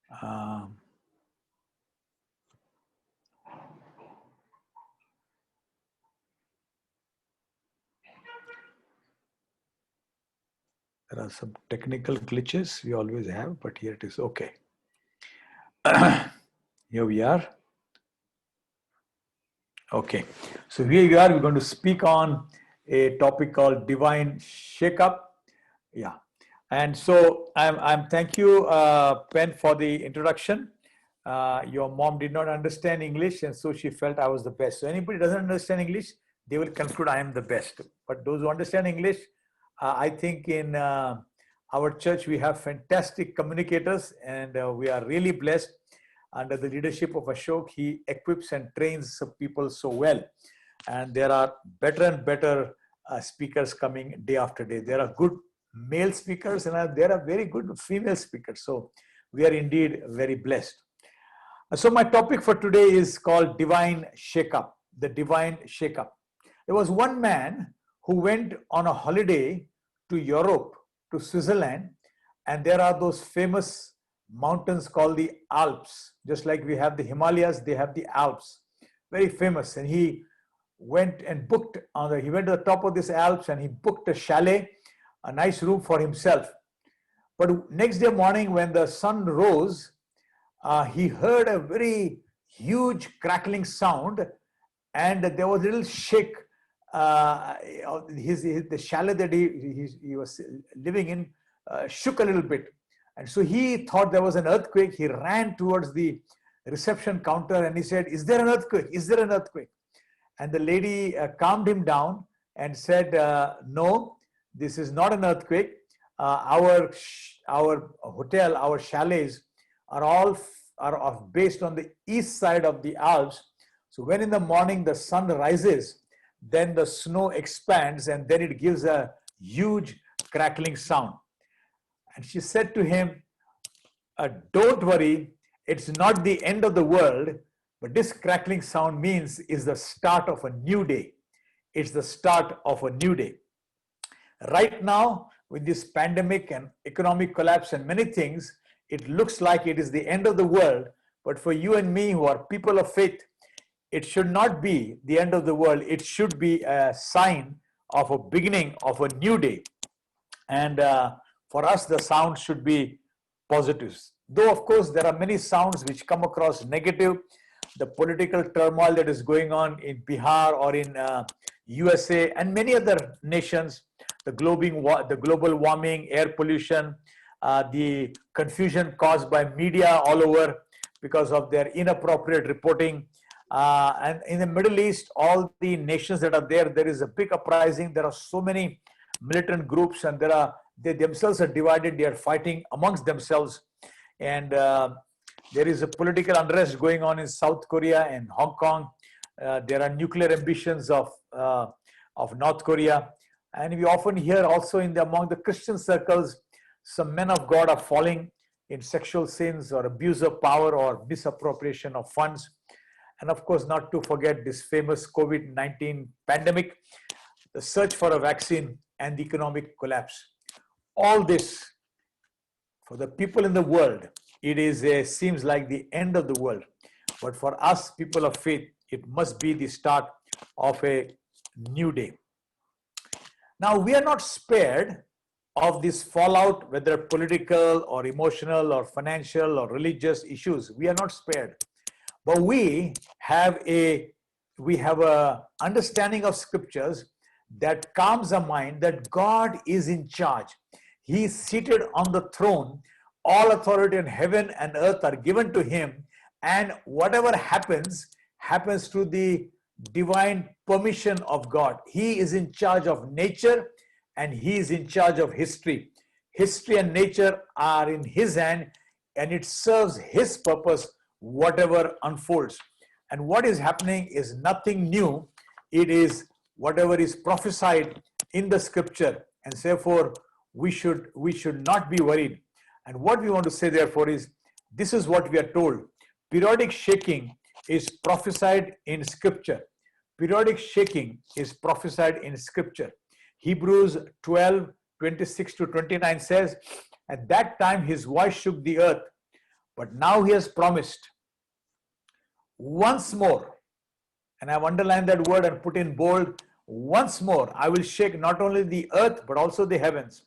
Um, there are some technical glitches we always have, but here it is. Okay. Here we are. Okay. So here you are. We're going to speak on a topic called divine shakeup. Yeah. And so I'm thank you, Pen, for the introduction. Your mom did not understand English, and so she felt I was the best. So anybody who doesn't understand English, they will conclude I am the best. But those who understand English, I think in our church we have fantastic communicators, and we are really blessed. Under the leadership of Ashok, he equips and trains people so well. And there are better and better speakers coming day after day. There are good male speakers and there are very good female speakers. So we are indeed very blessed. So my topic for today is called Divine Shakeup, the Divine Shakeup. There was one man who went on a holiday to Europe, to Switzerland, and there are those famous mountains called the Alps. Just like we have the Himalayas, they have the Alps, very famous. And he went and booked he went to the top of this Alps and he booked a chalet, a nice room for himself. But next day morning, when the sun rose, he heard a very huge crackling sound, and there was a little shake. The chalet that he was living in shook a little bit, and so he thought there was an earthquake. He ran towards the reception counter and he said, "Is there an earthquake? Is there an earthquake?" And the lady calmed him down and said, "No, this is not an earthquake. Our hotel, our chalets are based on the east side of the Alps. So when in the morning the sun rises, then the snow expands and then it gives a huge crackling sound." And she said to him, "Don't worry, it's not the end of the world, but this crackling sound means is the start of a new day. It's the start of a new day." Right now, with this pandemic and economic collapse and many things, it looks like it is the end of the world. But for you and me who are people of faith, it should not be the end of the world. It should be a sign of a beginning of a new day. And for us, the sound should be positive. Though, of course, there are many sounds which come across negative. The political turmoil that is going on in Bihar or in USA and many other nations, the global warming, air pollution, the confusion caused by media all over because of their inappropriate reporting. And in the Middle East, all the nations that are there is a big uprising. There are so many militant groups, and they themselves are divided. They are fighting amongst themselves, and there is a political unrest going on in South Korea and Hong Kong. There are nuclear ambitions of North Korea, and we often hear also among the Christian circles, some men of God are falling in sexual sins or abuse of power or misappropriation of funds. And of course, not to forget this famous COVID-19 pandemic, the search for a vaccine, and the economic collapse. All this, for the people in the world, it seems like the end of the world. But for us, people of faith, it must be the start of a new day. Now, we are not spared of this fallout, whether political or emotional or financial or religious issues. We are not spared. But we have a understanding of scriptures that calms our mind that God is in charge. He is seated on the throne. All authority in heaven and earth are given to him. And whatever happens through the divine permission of God. He is in charge of nature and he is in charge of history. History and nature are in his hand and it serves his purpose, whatever unfolds. And what is happening is nothing new. It is whatever is prophesied in the scripture, and therefore we should not be worried. And what we want to say therefore is, this is what we are told. Periodic shaking is prophesied in scripture. Periodic shaking is prophesied in scripture. Hebrews 12:26 to 29 says, "At that time his voice shook the earth, But now he has promised once more, and I've underlined that word and put in bold, once more I will shake not only the earth but also the heavens.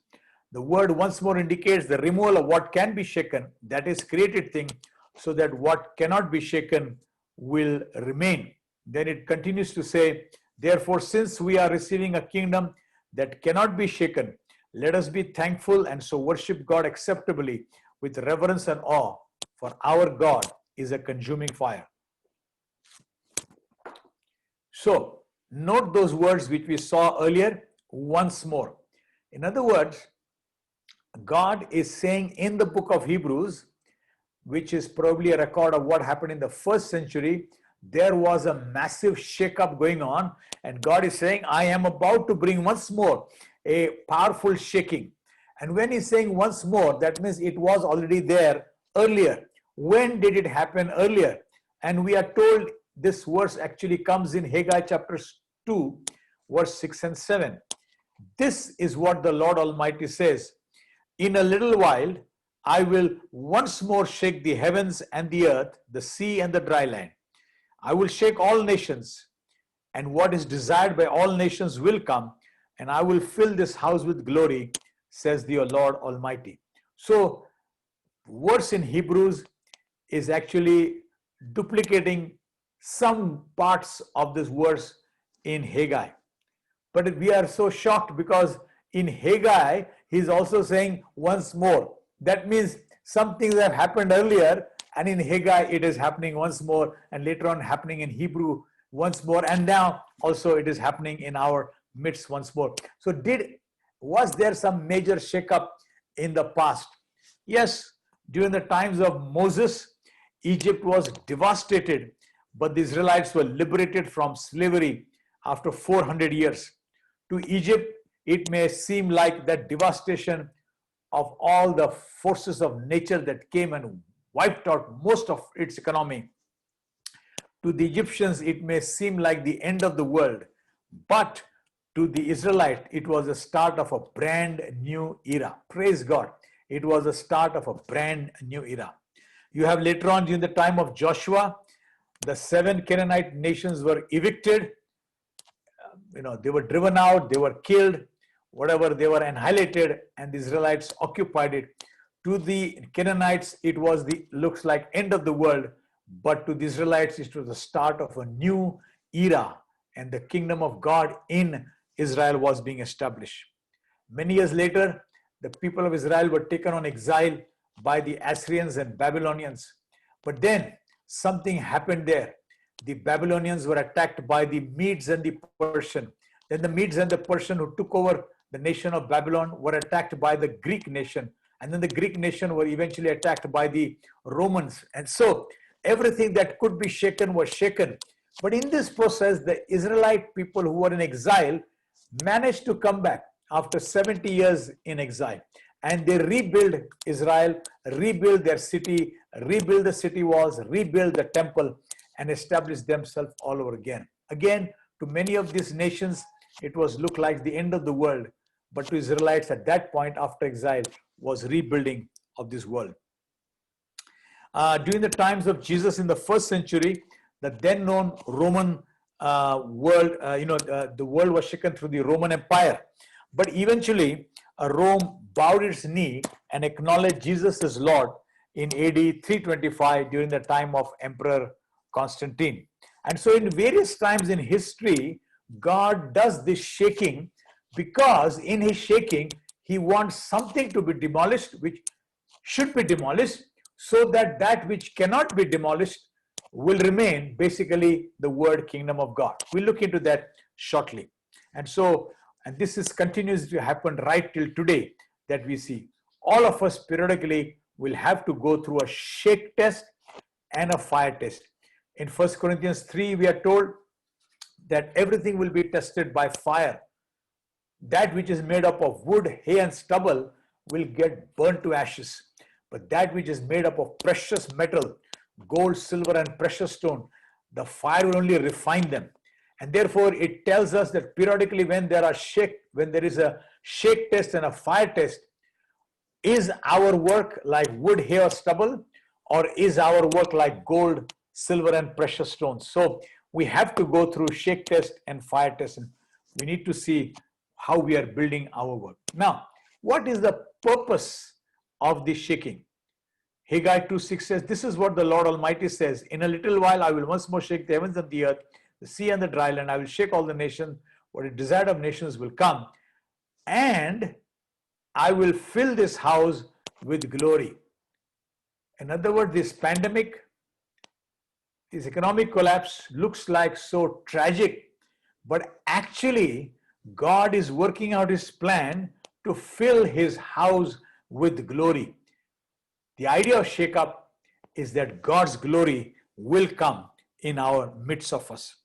The word once more indicates the removal of what can be shaken, that is created thing, so that what cannot be shaken will remain. Then it continues to say, therefore, since we are receiving a kingdom that cannot be shaken, let us be thankful and so worship God acceptably with reverence and awe, for our God is a consuming fire. So, note those words which we saw earlier, once more. In other words, God is saying in the book of Hebrews, which is probably a record of what happened in the first century, there was a massive shake-up going on, and God is saying, I am about to bring once more a powerful shaking. And when he's saying once more, that means it was already there earlier. When did it happen earlier? And we are told this verse actually comes in Haggai chapter 2, verse 6 and 7. This is what the Lord Almighty says, in a little while, I will once more shake the heavens and the earth, the sea and the dry land. I will shake all nations, and what is desired by all nations will come, and I will fill this house with glory, says the Lord Almighty. So, verse in Hebrews is actually duplicating some parts of this verse in Haggai. But we are so shocked because in Haggai, he's also saying once more. That means some things have happened earlier, and in Haggai it is happening once more, and later on happening in Hebrew once more, and now also it is happening in our midst once more. So was there some major shakeup in the past? Yes, during the times of Moses, Egypt was devastated, but the Israelites were liberated from slavery after 400 years. To Egypt, it may seem like that devastation of all the forces of nature that came and wiped out most of its economy. To the Egyptians, it may seem like the end of the world, but to the Israelites, it was the start of a brand new era. Praise God. It was the start of a brand new era. You have later on, during the time of Joshua, the 7 Canaanite nations were evicted. They were driven out, they were killed, whatever, they were annihilated, and the Israelites occupied it. To the Canaanites, it was looks like end of the world, but to the Israelites, it was the start of a new era, and the kingdom of God in Israel was being established. Many years later, the people of Israel were taken on exile by the Assyrians and Babylonians. But then something happened there. The Babylonians were attacked by the Medes and the Persian. Then the Medes and the Persian who took over the nation of Babylon were attacked by the Greek nation. And then the Greek nation were eventually attacked by the Romans. And so everything that could be shaken was shaken. But in this process, the Israelite people who were in exile managed to come back after 70 years in exile. And they rebuild Israel, rebuild their city, rebuild the city walls, rebuild the temple, and establish themselves all over again. Again, to many of these nations, it was looked like the end of the world. But to Israelites at that point after exile was rebuilding of this world. During the times of Jesus in the first century, the then known Roman world, the world was shaken through the Roman Empire. But eventually, Rome bowed its knee and acknowledged Jesus as Lord in AD 325 during the time of Emperor Constantine. And so in various times in history, God does this shaking because in his shaking, he wants something to be demolished, which should be demolished, so that that which cannot be demolished will remain, basically the word kingdom of God. We'll look into that shortly. And so, and this is continues to happen right till today that we see. All of us periodically will have to go through a shake test and a fire test. In 1 Corinthians 3, we are told that everything will be tested by fire. That which is made up of wood, hay, and stubble will get burnt to ashes. But that which is made up of precious metal, gold, silver, and precious stone, the fire will only refine them. And therefore, it tells us that periodically when there is a shake test and a fire test, is our work like wood, hay, or stubble, or is our work like gold, silver, and precious stones? So we have to go through shake test and fire test, and we need to see how we are building our work. Now, what is the purpose of this shaking? Haggai 2:6 says, this is what the Lord Almighty says, in a little while I will once more shake the heavens and the earth, the sea and the dry land. I will shake all the nations, what a desire of nations will come, and I will fill this house with glory. In other words, this pandemic, this economic collapse looks like so tragic, but actually God is working out his plan to fill his house with glory. The idea of shake-up is that God's glory will come in our midst of us.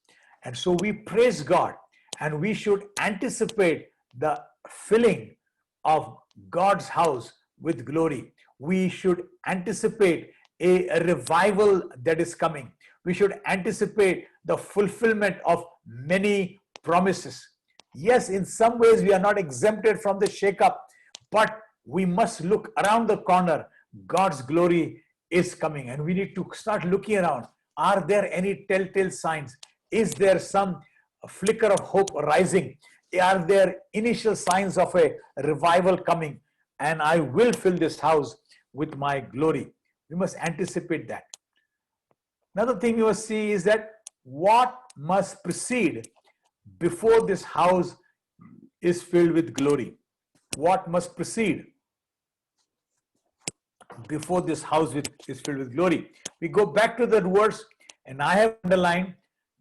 And so we praise God, and we should anticipate the filling of God's house with glory. We should anticipate a revival that is coming. We should anticipate the fulfillment of many promises. Yes, in some ways we are not exempted from the shake-up, but we must look around the corner. God's glory is coming, and we need to start looking around. Are there any telltale signs? Is there some flicker of hope rising? Are there initial signs of a revival coming? And I will fill this house with my glory. We must anticipate that. Another thing you must see is that what must precede before this house is filled with glory. What must precede before this house is filled with glory? We go back to that verse, and I have underlined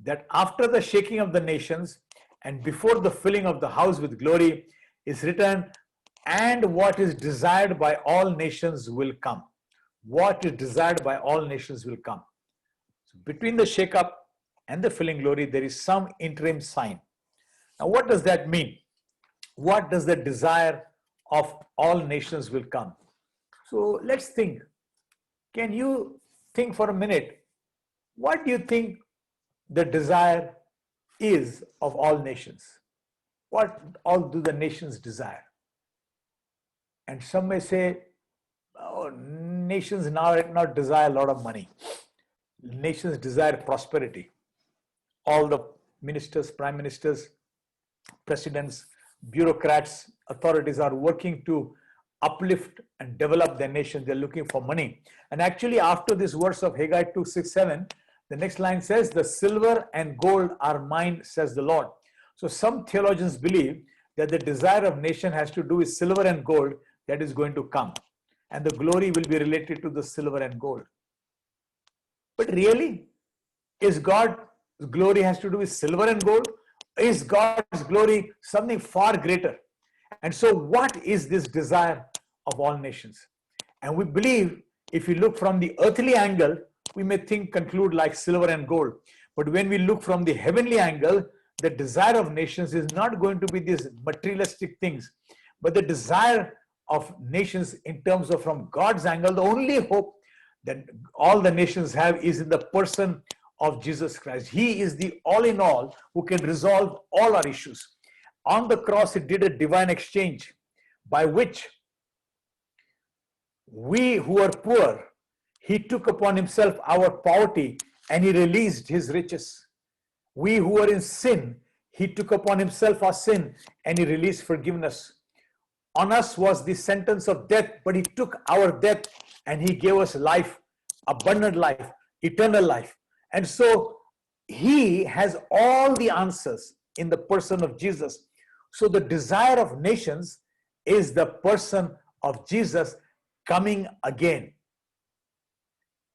that after the shaking of the nations and before the filling of the house with glory is written, and what is desired by all nations will come. What is desired by all nations will come. So between the shake-up and the filling glory, there is some interim sign. Now, what does that mean? What does the desire of all nations will come? So let's think. Can you think for a minute? What do you think the desire is of all nations? What all do the nations desire? And some may say, oh, nations now not desire a lot of money. Nations desire prosperity. All the ministers, prime ministers, presidents, bureaucrats, authorities are working to uplift and develop their nation. They're looking for money. And actually, after this verse of Haggai 2:6-7, the next line says, the silver and gold are mine, says the Lord. So some theologians believe that the desire of nation has to do with silver and gold that is going to come. And the glory will be related to the silver and gold. But really, is God's glory has to do with silver and gold? Is God's glory something far greater? And so what is this desire of all nations? And we believe, if you look from the earthly angle, we may conclude like silver and gold. But when we look from the heavenly angle, the desire of nations is not going to be these materialistic things, but the desire of nations in terms of from God's angle, the only hope that all the nations have is in the person of Jesus Christ. He is the all in all who can resolve all our issues. On the cross, he did a divine exchange by which we who are poor, he took upon himself our poverty and he released his riches. We who are in sin, he took upon himself our sin and he released forgiveness. On us was the sentence of death, but he took our death and he gave us life, abundant life, eternal life. And so he has all the answers in the person of Jesus. So the desire of nations is the person of Jesus coming again.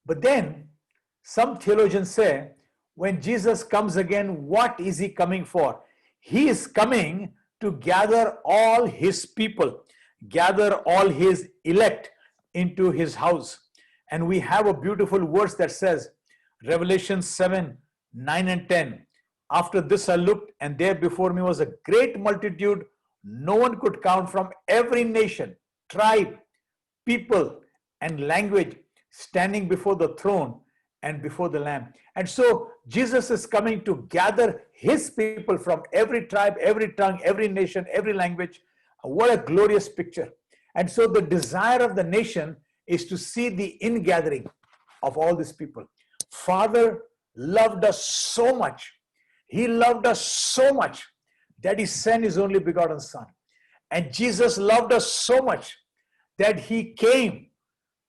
But then some theologians say, when Jesus comes again, what is he coming for? He is coming to gather all his people, gather all his elect into his house. And we have a beautiful verse that says, Revelation 7:9-10. After this I looked, and there before me was a great multitude, no one could count, from every nation, tribe, people, and language, standing before the throne and before the Lamb. And so Jesus is coming to gather his people from every tribe, every tongue, every nation, every language. What a glorious picture. And so the desire of the nation is to see the ingathering, of all these people. Father loved us so much. He loved us so much that he sent his only begotten Son. And Jesus loved us so much that he came,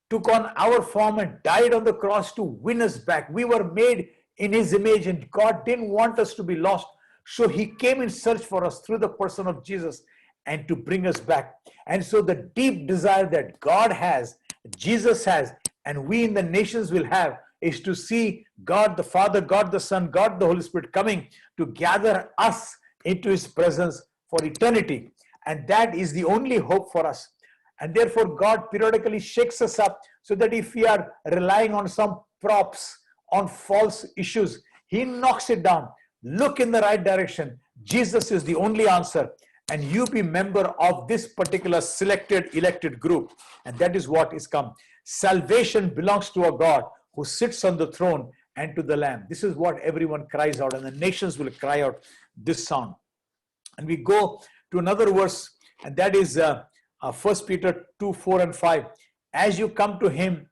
took on our form and died on the cross to win us back. We were made in his image and God didn't want us to be lost. So he came in search for us through the person of Jesus and to bring us back. And so the deep desire that God has, Jesus has, and we in the nations will have is to see God the Father, God the Son, God the Holy Spirit coming to gather us into his presence for eternity. And that is the only hope for us. And therefore God periodically shakes us up so that if we are relying on some props, on false issues, he knocks it down. Look in the right direction. Jesus is the only answer. And you be member of this particular selected, elected group. And that is what is come. Salvation belongs to a God who sits on the throne and to the Lamb. This is what everyone cries out, and the nations will cry out this sound. And we go to another verse, and that is 1 Peter 2, 4 and 5. As you come to him,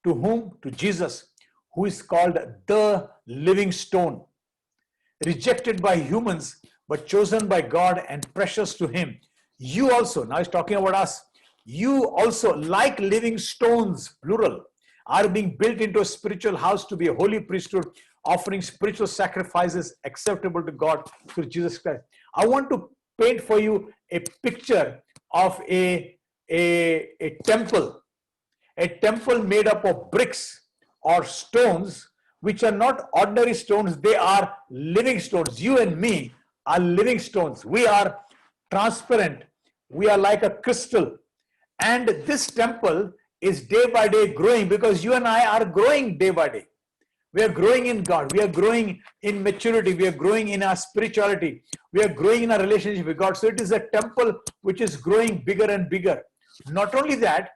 to whom? To Jesus, who is called the living stone, rejected by humans, but chosen by God and precious to him. You also, now he's talking about us, you also, like living stones, plural, are being built into a spiritual house to be a holy priesthood, offering spiritual sacrifices acceptable to God through Jesus Christ. I want to paint for you a picture of a temple made up of bricks or stones, which are not ordinary stones, they are living stones. You and me are living stones. We are transparent. We are like a crystal. And this temple is day by day growing, because you and I are growing day by day. We are growing in God. We are growing in maturity. We are growing in our spirituality. We are growing in our relationship with God. So it is a temple which is growing bigger and bigger. Not only that,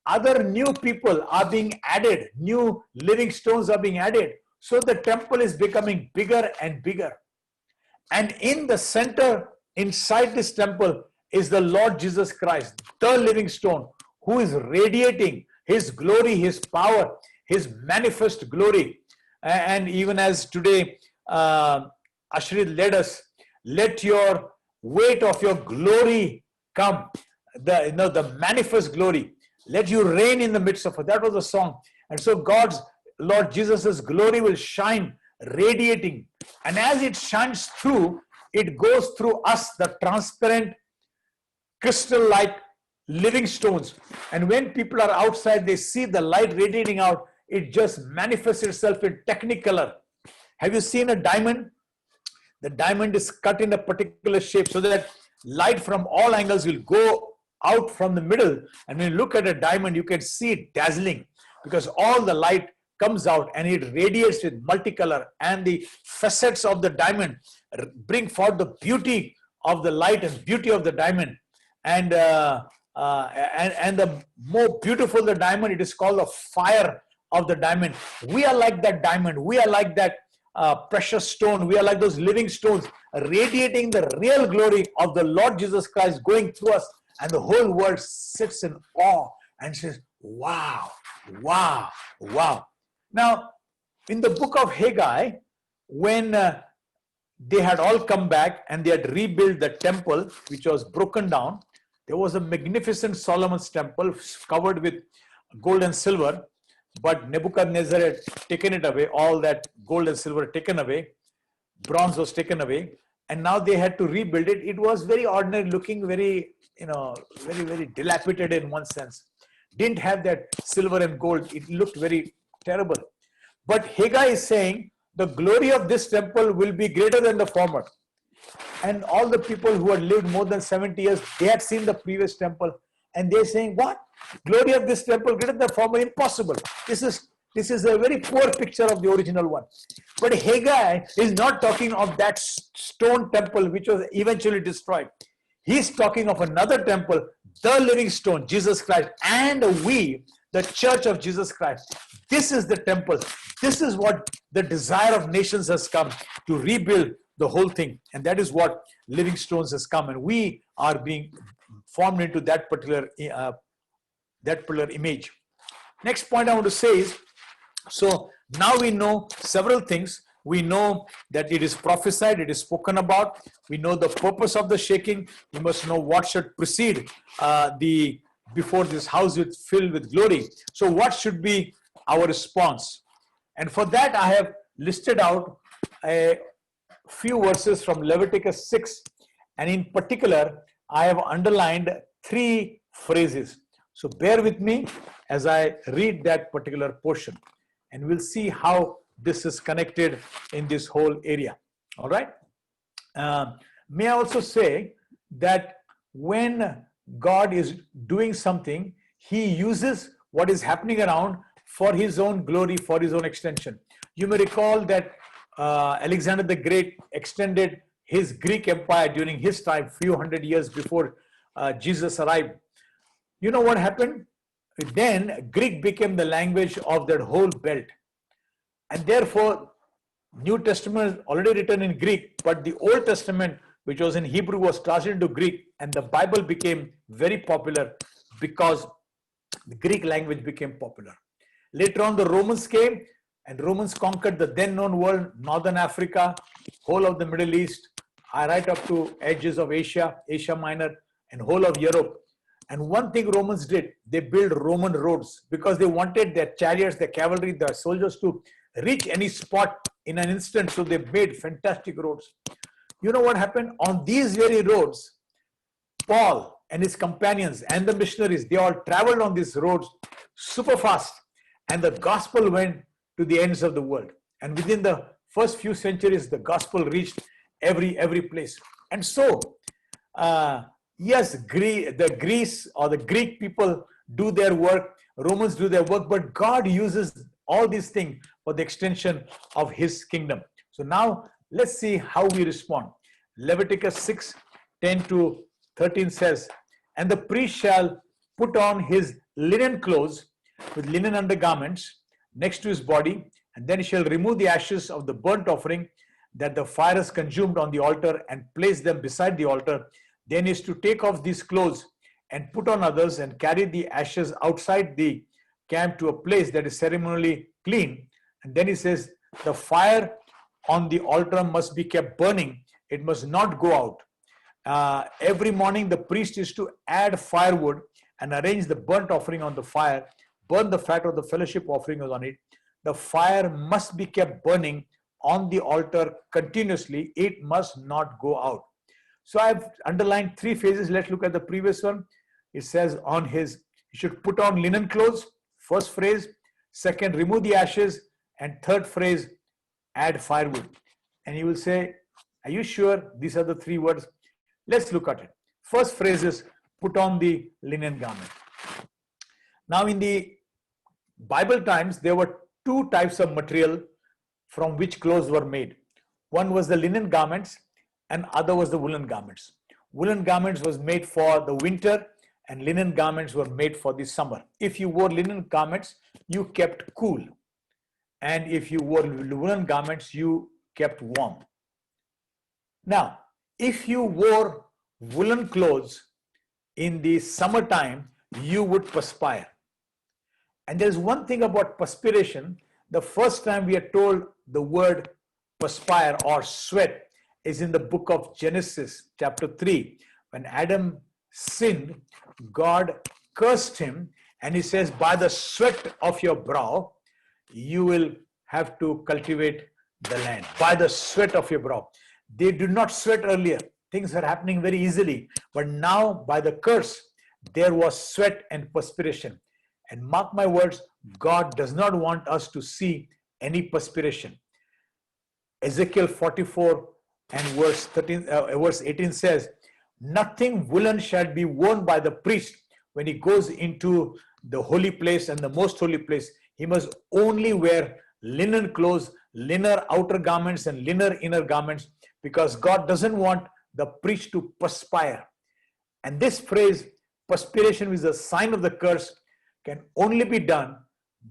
other new people are being added. New living stones are being added. So the temple is becoming bigger and bigger. And in the center, inside this temple, is the Lord Jesus Christ, the living stone, who is radiating his glory, his power, his manifest glory. And even as today Ashrid led us, let your weight of your glory come, the manifest glory. Let you reign in the midst of it. That was the song. And so God's, Lord Jesus's glory will shine, radiating. And as it shines through, it goes through us, the transparent, crystal-like living stones. And when people are outside, they see the light radiating out. It just manifests itself in technicolor. Have you seen a diamond? The diamond is cut in a particular shape so that light from all angles will go out from the middle. And when you look at a diamond, you can see it dazzling, because all the light comes out and it radiates with multicolor, and the facets of the diamond bring forth the beauty of the light and beauty of the diamond. And the more beautiful the diamond, it is called the fire of the diamond. We are like that diamond. We are like that precious stone. We are like those living stones, radiating the real glory of the Lord Jesus Christ going through us. And the whole world sits in awe and says, wow, wow, wow. Now, in the book of Haggai, when they had all come back and they had rebuilt the temple, which was broken down, there was a magnificent Solomon's temple covered with gold and silver, but Nebuchadnezzar had taken it away. All that gold and silver taken away, bronze was taken away, and now they had to rebuild it. It was very ordinary looking, very, very dilapidated in one sense. Didn't have that silver and gold. It looked very terrible. But Haggai is saying the glory of this temple will be greater than the former. And all the people who had lived more than 70 years, they had seen the previous temple, and they're saying, what? Glory of this temple greater than the former? Impossible. This is a very poor picture of the original one. But Haggai is not talking of that stone temple which was eventually destroyed. He's talking of another temple, the living stone, Jesus Christ, and we, the church of Jesus Christ. This is the temple. This is what the desire of nations has come, to rebuild the whole thing. And that is what living stones has come. And we are being formed into that particular image. Next point I want to say is So now we know several things. We know that it is prophesied, it is spoken about. We know the purpose of the shaking. We must know what should precede the before this house is filled with glory. So what should be our response? And for that, I have listed out a few verses from Leviticus 6, and in particular, I have underlined three phrases. So bear with me as I read that particular portion, and we'll see how this is connected in this whole area. All right. May I also say that when God is doing something, He uses what is happening around for His own glory, for His own extension. You may recall that Alexander the Great extended his Greek empire during his time, few hundred years before Jesus arrived. You know what happened? Then Greek became the language of that whole belt. And therefore, New Testament is already written in Greek, but the Old Testament, which was in Hebrew, was translated into Greek, and the Bible became very popular because the Greek language became popular. Later on, the Romans came, and Romans conquered the then known world, Northern Africa, whole of the Middle East, right up to edges of Asia, Asia Minor, and whole of Europe. And one thing Romans did, they built Roman roads because they wanted their chariots, their cavalry, their soldiers to reach any spot in an instant. So they made fantastic roads. You know what happened? On these very roads, Paul and his companions and the missionaries, they all traveled on these roads super fast, and the gospel went to the ends of the world. And within the first few centuries, the gospel reached every place. And so, yes, the Greece or the Greek people do their work, Romans do their work, but God uses all these things for the extension of His kingdom. So now let's see how we respond. Leviticus 6, 10 to 13 says, "And the priest shall put on his linen clothes with linen undergarments next to his body, and then he shall remove the ashes of the burnt offering that the fire has consumed on the altar and place them beside the altar. Then he is to take off these clothes and put on others and carry the ashes outside the camp to a place that is ceremonially clean." And then he says, "The fire on the altar must be kept burning. It must not go out. Every morning the priest is to add firewood and arrange the burnt offering on the fire, burn the fat of the fellowship offering on it. The fire must be kept burning on the altar continuously. It must not go out." So I've underlined three phases. Let's look at the previous one. It says he should put on linen clothes, first phrase. Second, remove the ashes. And third phrase, add firewood. And you will say, are you sure these are the three words? Let's look at it. First phrase is put on the linen garment. Now in the Bible times, there were two types of material from which clothes were made. One was the linen garments and other was the woolen garments. Woolen garments was made for the winter and linen garments were made for the summer. If you wore linen garments, you kept cool. And if you wore woolen garments, you kept warm. Now, if you wore woolen clothes in the summertime, you would perspire. And there's one thing about perspiration. The first time we are told the word perspire or sweat is in the book of Genesis, chapter 3. When Adam sinned, God cursed him, and he says, by the sweat of your brow, you will have to cultivate the land. By the sweat of your brow. They did not sweat earlier. Things were happening very easily. But now, by the curse, there was sweat and perspiration. And mark my words, God does not want us to see any perspiration. Ezekiel 44 and verse 18 says, nothing woolen shall be worn by the priest when he goes into the holy place and the most holy place. He must only wear linen clothes, linen outer garments and linen inner garments, because God doesn't want the priest to perspire. And this phrase, perspiration is a sign of the curse, can only be done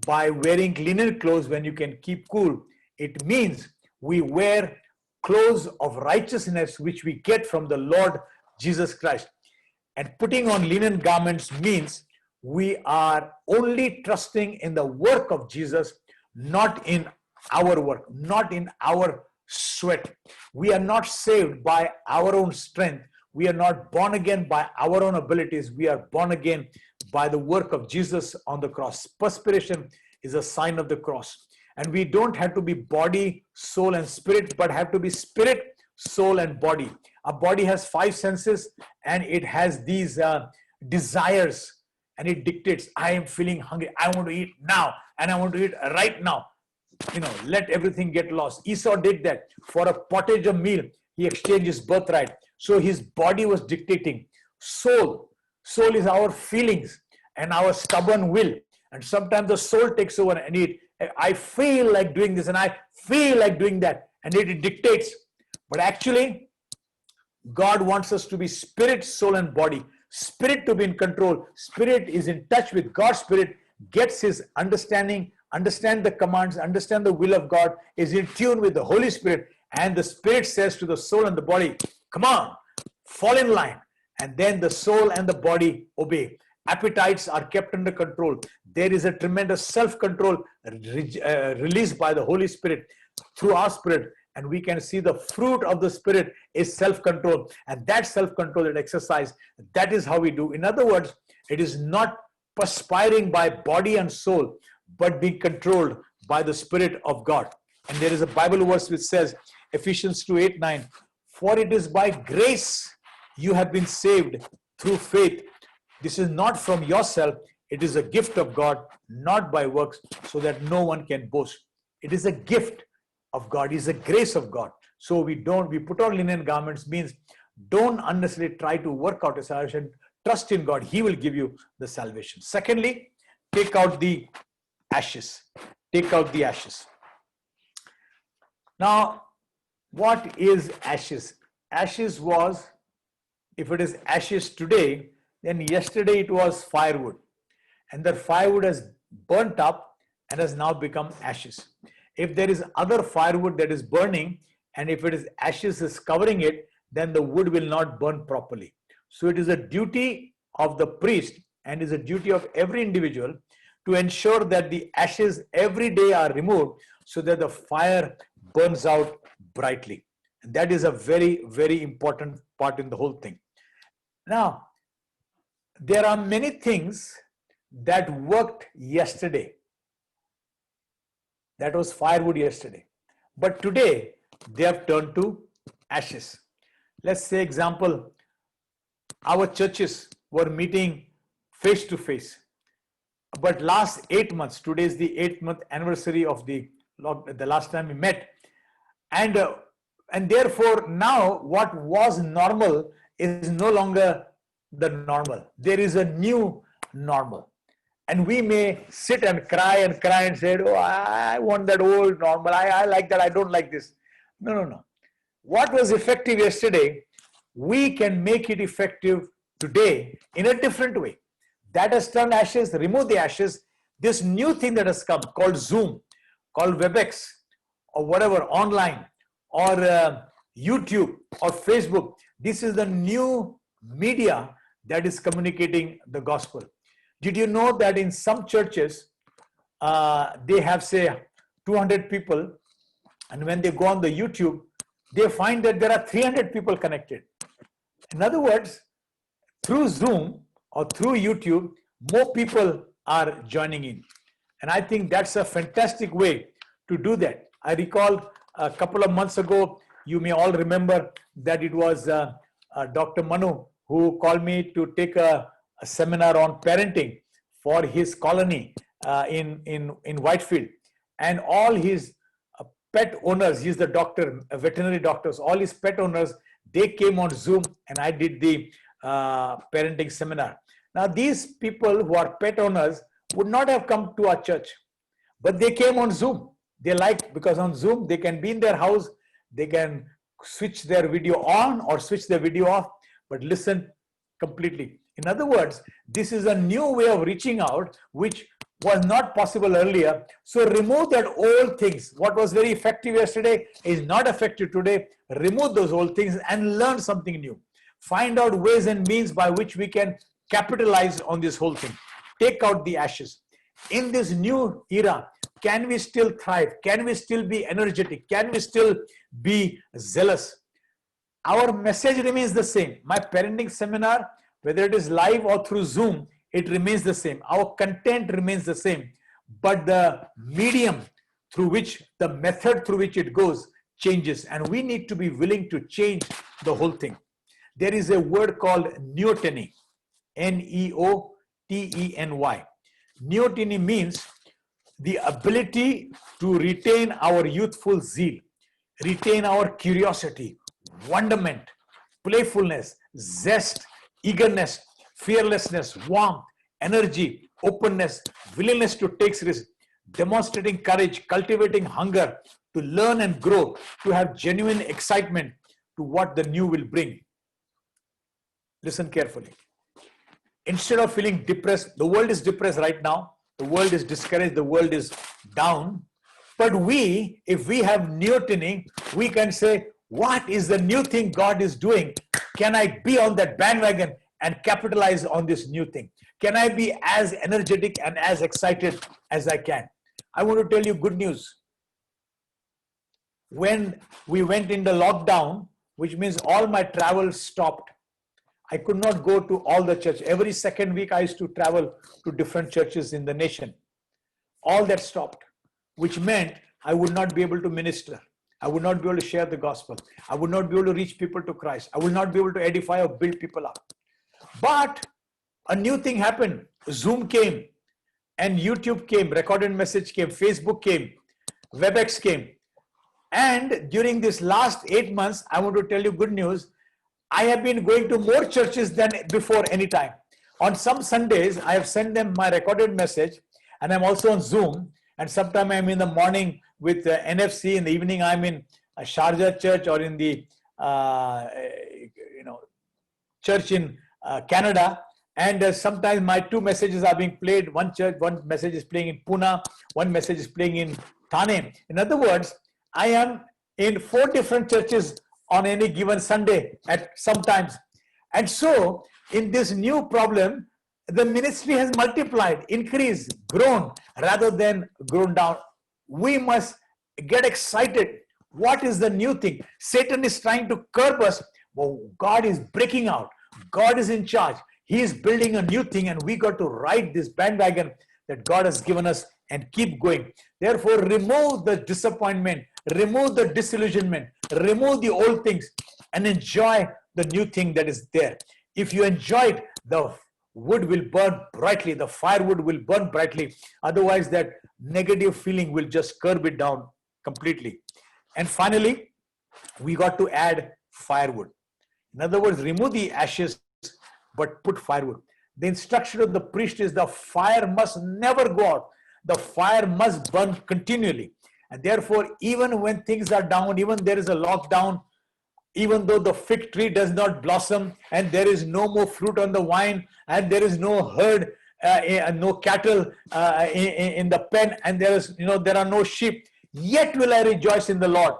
by wearing linen clothes when you can keep cool. It means we wear clothes of righteousness which we get from the Lord Jesus Christ. And putting on linen garments means we are only trusting in the work of Jesus. not in our work, not in our sweat. We are not saved by our own strength. We are not born again by our own abilities. We are born again by the work of Jesus on the cross. Perspiration is a sign of the cross. And we don't have to be body, soul, and spirit, but have to be spirit, soul, and body. Our body has 5 senses, and it has these desires, and it dictates, I am feeling hungry. I want to eat now, and I want to eat right now. Let everything get lost. Esau did that. For a pottage of meal, he exchanged his birthright. So his body was dictating. Soul is our feelings and our stubborn will. And sometimes the soul takes over, and I feel like doing this, and I feel like doing that, and it dictates. But actually, God wants us to be spirit, soul, and body. Spirit to be in control. Spirit is in touch with God's spirit, gets his understanding, understand the commands, understand the will of God, is in tune with the Holy Spirit, and the Spirit says to the soul and the body, come on, fall in line. And then the soul and the body obey. Appetites are kept under control. There is a tremendous self-control released by the Holy Spirit through our spirit, and we can see the fruit of the Spirit is self-control. And that self-control, that exercise, that is how we do. In other words, it is not perspiring by body and soul, but being controlled by the Spirit of God. And there is a Bible verse which says, Ephesians 2:8-9, for it is by grace you have been saved through faith. This is not from yourself, it is a gift of God, not by works, so that no one can boast. It is a gift of God, it is a grace of God. So we put on linen garments, means don't unnecessarily try to work out a salvation. Trust in God, he will give you the salvation. Secondly, take out the ashes. Take out the ashes. Now, what is ashes? Ashes was, if it is ashes today, then yesterday it was firewood. And the firewood has burnt up and has now become ashes. If there is other firewood that is burning, and if it is ashes is covering it, then the wood will not burn properly. So it is a duty of the priest, and is a duty of every individual, to ensure that the ashes every day are removed so that the fire burns out brightly. And that is a very, very important part in the whole thing. Now, there are many things that worked yesterday. That was firewood yesterday. But today, they have turned to ashes. Let's say, example, our churches were meeting face to face. But last 8 months, today is the 8th month anniversary of the last time we met. And therefore, now what was normal is no longer the normal. There is a new normal. And we may sit and cry and say, oh, I want that old normal. I like that. I don't like this. No. What was effective yesterday, we can make it effective today in a different way. That has turned ashes, remove the ashes. This new thing that has come called Zoom, called WebEx, or whatever, online, or YouTube, or Facebook. This is the new media that is communicating the gospel. Did you know that in some churches, they have, say, 200 people, and when they go on the YouTube, they find that there are 300 people connected. In other words, through Zoom or through YouTube, more people are joining in. And I think that's a fantastic way to do that. I recall a couple of months ago, you may all remember that it was Dr. Manu who called me to take a seminar on parenting for his colony in Whitefield. And all his pet owners, he's the doctor, veterinary doctors, all his pet owners, they came on Zoom, and I did the parenting seminar. Now, these people who are pet owners would not have come to our church, but they came on Zoom. They liked, because on Zoom, they can be in their house, they can switch their video on or switch their video off, but listen completely. In other words, this is a new way of reaching out, which was not possible earlier. So remove that old things. What was very effective yesterday is not effective today. Remove those old things and learn something new. Find out ways and means by which we can capitalize on this whole thing. Take out the ashes. In this new era, can we still thrive? Can we still be energetic? Can we still be zealous? Our message remains the same. My parenting seminar, whether it is live or through Zoom, it remains the same. Our content remains the same, but the medium through which, the method through which it goes changes, and we need to be willing to change the whole thing. There is a word called neoteny, Neoteny. Neoteny means the ability to retain our youthful zeal, retain our curiosity, wonderment, playfulness, zest, eagerness, fearlessness, warmth, energy, openness, willingness to take risks, demonstrating courage, cultivating hunger to learn and grow, to have genuine excitement to what the new will bring. Listen carefully. Instead of feeling depressed, the world is depressed right now, the world is discouraged, the world is down. But we, if we have neoteny, we can say, what is the new thing God is doing? Can I be on that bandwagon and capitalize on this new thing? Can I be as energetic and as excited as I can? I want to tell you good news. When we went into lockdown, which means all my travel stopped, I could not go to all the church. Every second week, I used to travel to different churches in the nation. All that stopped, which meant I would not be able to minister. I would not be able to share the gospel. I would not be able to reach people to Christ. I would not be able to edify or build people up. But a new thing happened. Zoom came and YouTube came, recorded message came, Facebook came, WebEx came. And during this last 8 months, I want to tell you good news. I have been going to more churches than before any time. On some Sundays, I have sent them my recorded message, and I'm also on Zoom. And sometime I'm in the morning with NFC. In the evening, I'm in a Sharjah church or in the church in Canada. And sometimes my two messages are being played. One message is playing in Pune, one message is playing in Thane. In other words, I am in 4 different churches on any given Sunday at sometimes. And so in this new problem, the ministry has multiplied, increased, grown rather than grown down. We must get excited. What is the new thing? Satan is trying to curb us. Well, God is breaking out. God is in charge. He is building a new thing, and we got to ride this bandwagon that God has given us and keep going. Therefore, remove the disappointment, remove the disillusionment, remove the old things, and enjoy the new thing that is there. If you enjoy it, the wood will burn brightly, the firewood will burn brightly. Otherwise, that negative feeling will just curb it down completely. And finally, we got to add firewood. In other words, remove the ashes, but put firewood. The instruction of the priest is the fire must never go out. The fire must burn continually. And therefore, even when things are down, even there is a lockdown, even though the fig tree does not blossom and there is no more fruit on the vine and there is no herd, no cattle in the pen, and there are no sheep, yet will I rejoice in the Lord.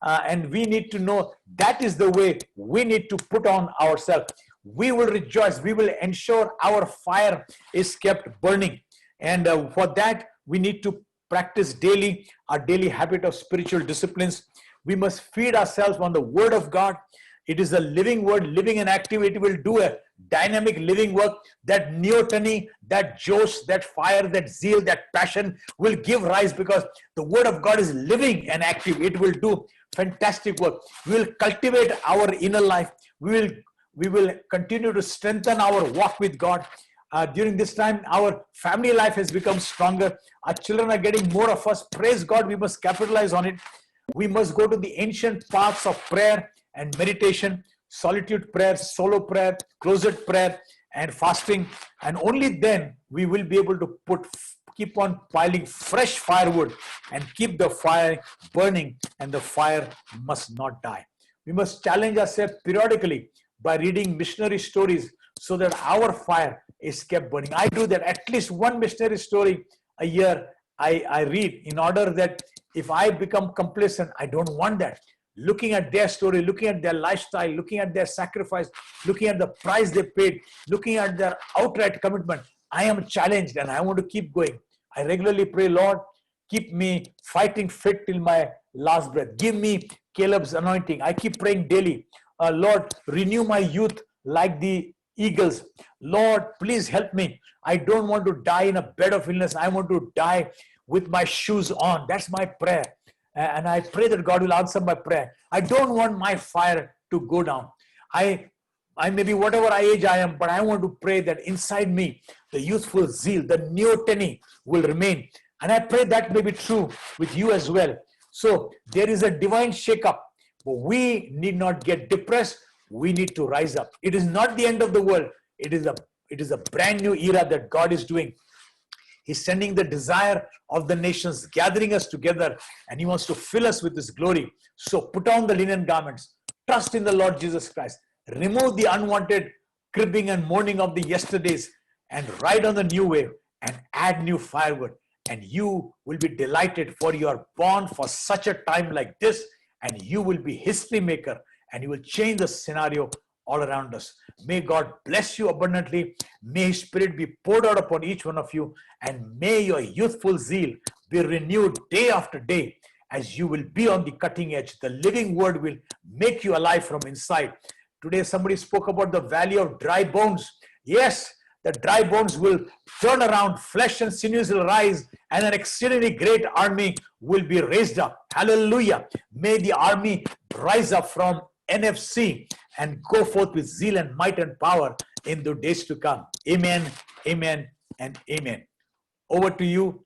And we need to know that is the way we need to put on ourselves. We will rejoice. We will ensure our fire is kept burning. And for that, we need to practice daily our daily habit of spiritual disciplines. We must feed ourselves on the word of God. It is a living word, living and active. It will do a dynamic living work. That neoteny, that josh, that fire, that zeal, that passion will give rise, because the word of God is living and active. It will do fantastic work. We will cultivate our inner life. We will continue to strengthen our walk with God. During this time, our family life has become stronger. Our children are getting more of us. Praise God, we must capitalize on it. We must go to the ancient paths of prayer and meditation, solitude prayer, solo prayer, closet prayer, and fasting. And only then we will be able to keep on piling fresh firewood and keep the fire burning, and the fire must not die. We must challenge ourselves periodically by reading missionary stories so that our fire is kept burning. I do that. At least one missionary story a year I read, in order that if I become complacent, I don't want that. Looking at their story, looking at their lifestyle, looking at their sacrifice, looking at the price they paid, looking at their outright commitment, I am challenged and I want to keep going. I regularly pray, Lord, Keep me fighting fit till my last breath. Give me Caleb's anointing. I keep praying daily. Lord, renew my youth like the eagles. Lord, please help me. I don't want to die in a bed of illness. I want to die with my shoes on. That's my prayer. And I pray that God will answer my prayer. I don't want my fire to go down. I may be whatever age I am, but I want to pray that inside me, the youthful zeal, the neoteny will remain. And I pray that may be true with you as well. So there is a divine shakeup, but we need not get depressed. We need to rise up. It is not the end of the world. It is a brand new era that God is doing. He's sending the desire of the nations, gathering us together, and He wants to fill us with His glory. So put on the linen garments, trust in the Lord Jesus Christ, remove the unwanted cribbing and mourning of the yesterdays, and ride on the new wave and add new firewood. And you will be delighted, for you are born for such a time like this, and you will be history maker, and you will change the scenario all around us. May God bless you abundantly. May His Spirit be poured out upon each one of you, and may your youthful zeal be renewed day after day, as you will be on the cutting edge. The living word will make you alive from inside. Today somebody spoke about the valley of dry bones. Yes, the dry bones will turn around, flesh and sinews will rise, and an exceedingly great army will be raised up. Hallelujah. May the army rise up from NFC and go forth with zeal and might and power in the days to come. Amen, amen, and amen. Over to you,